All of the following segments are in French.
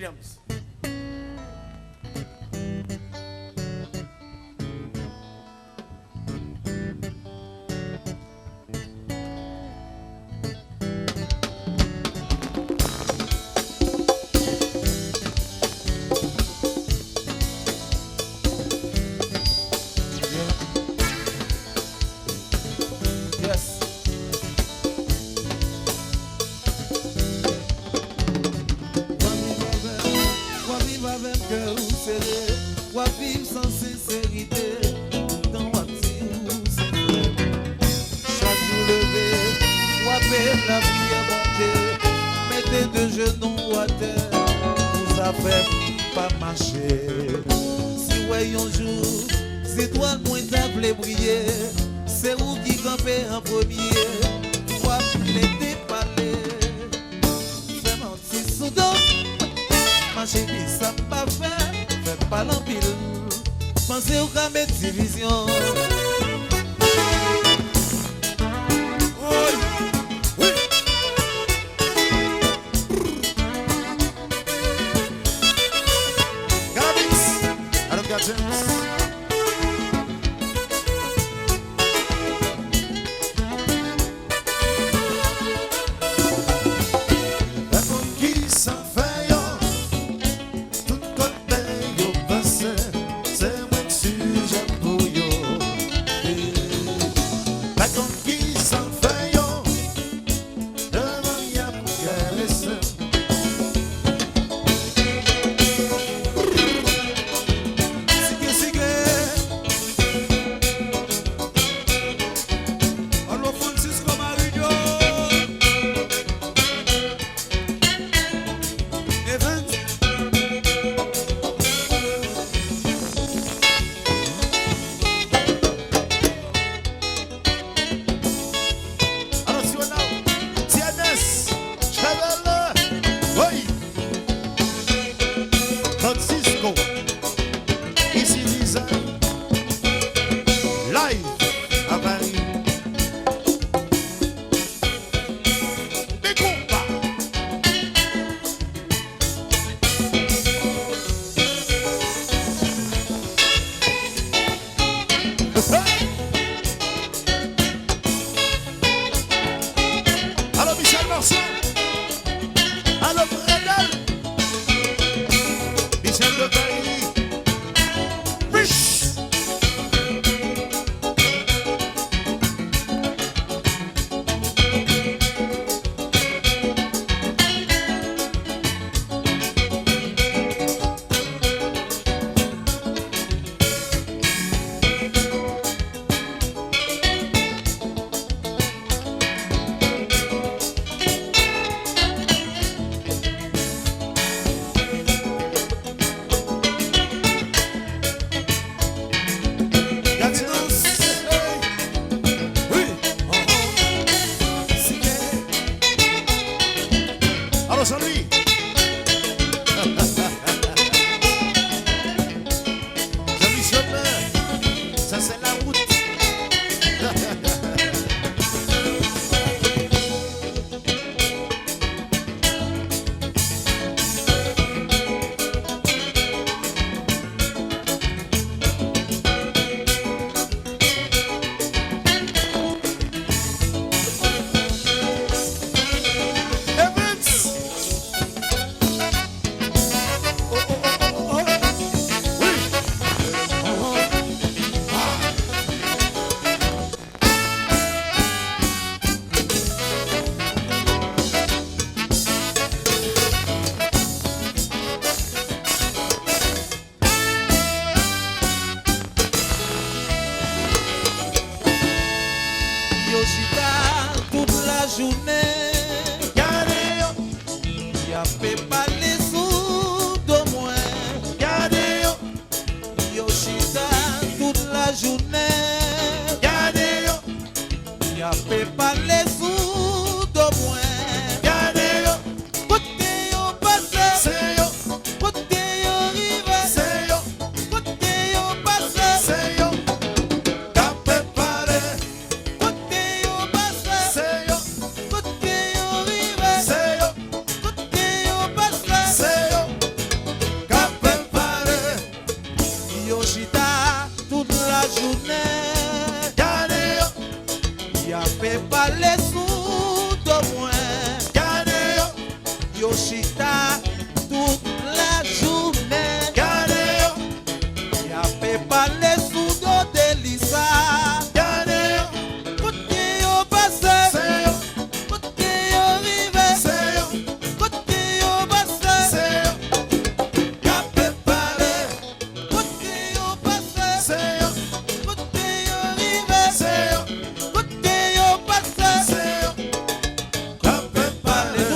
Williams. Yoshita toute la journée. Gardez, y'a fait parler sous dos de Lisa. Gardez, côté yo passé, côté yo rivé, côté yo passé. Y'a fait parler, côté yo passé, côté yo rivé, côté yo passé. Y'a fait parler.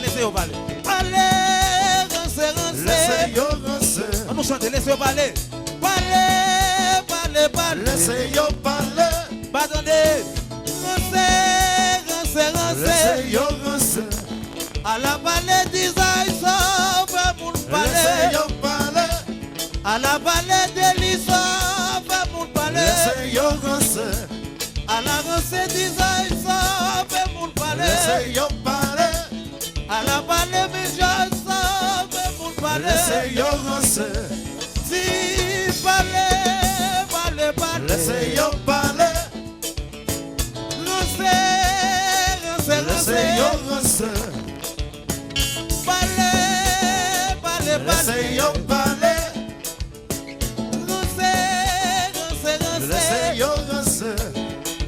Laissez-yo parler. Allez, rancez, rancez. Laissez-yo rancez. On nous chante, laissez-yo parler. Parlez, parlez, parlez. Laissez-yo parler. Pardonnez. Rancez, rancez, rancez. Laissez-yo rancez. À la palais d'Isaïe, sauve mon palais. Laissez-yo parler. À la palais d'Élie, sauve mon palais. Laissez-yo rancez. À la rancée d'Isaïe, sauve mon palais. Laissez-yo parler. À la palais, mais je sauve mon palais. Laissez-yo rancez. Si palais, palais, palais. Laissez-yo parler. Rancez, rancez, rancez. Laissez-yo rancez. Palais, palais, palais. Laissez-yo parler. Rancez, rancez, rancez. Laissez-yo rancez.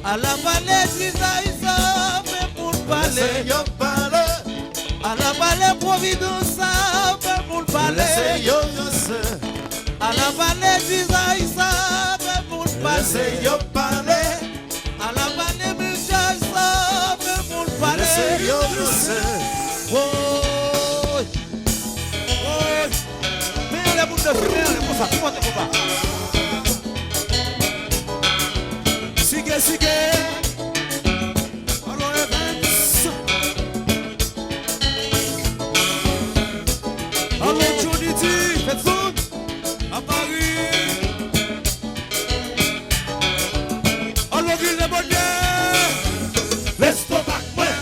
À la palais, d'Isaïe, sauve mon palais. Laissez-yo parler. À la palais Providence, sauve mon palais. Laissez-yo rancez. À la palais d'Isaïe, sauve mon palais. Laissez-yo parler. À la palais Michel, sauve mon palais. Laissez-yo rancez. Oh, oh, mais les boules de fumée, les boules ça, comment tu peux pas? Sigue, sigue. À Paris, allô ville de bonheur, l'estomac ouais.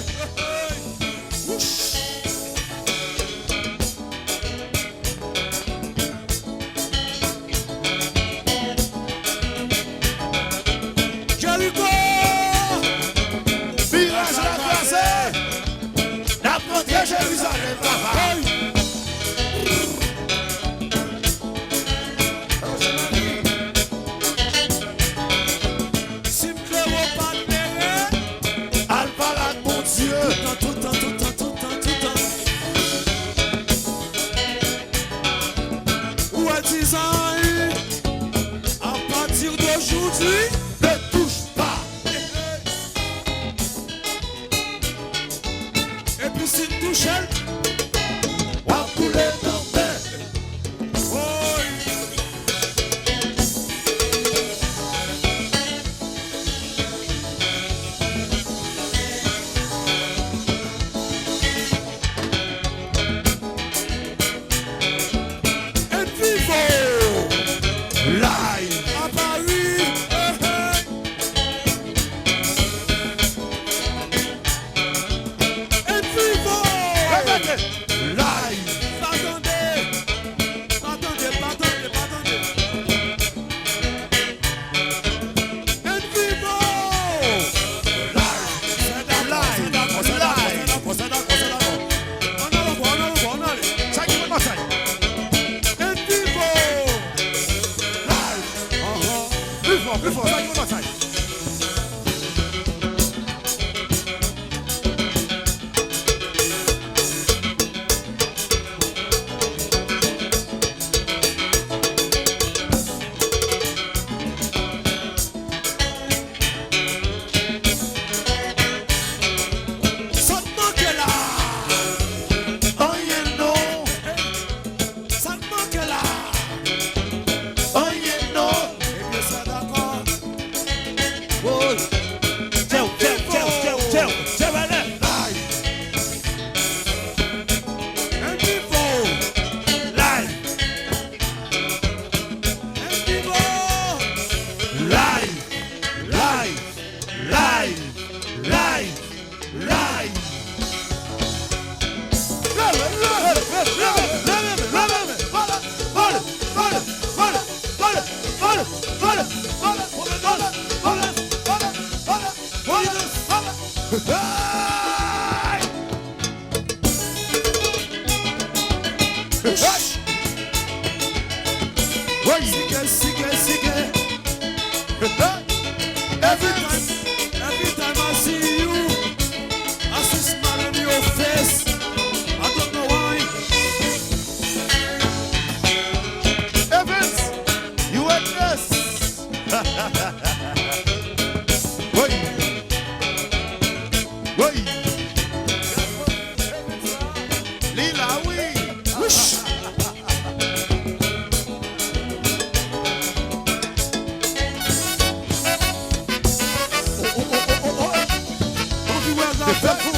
Jéricho, virage à la classe, la frontière Jérusalem, à partir d'aujourd'hui, ne touche pas. Et puis s'il touche, on va couler dans l'air. Every time I see you, I see smile on your face. I don't know why. Evans, you are this. Wait. Wait. Lila, oui. Whoosh. Everywhere I go,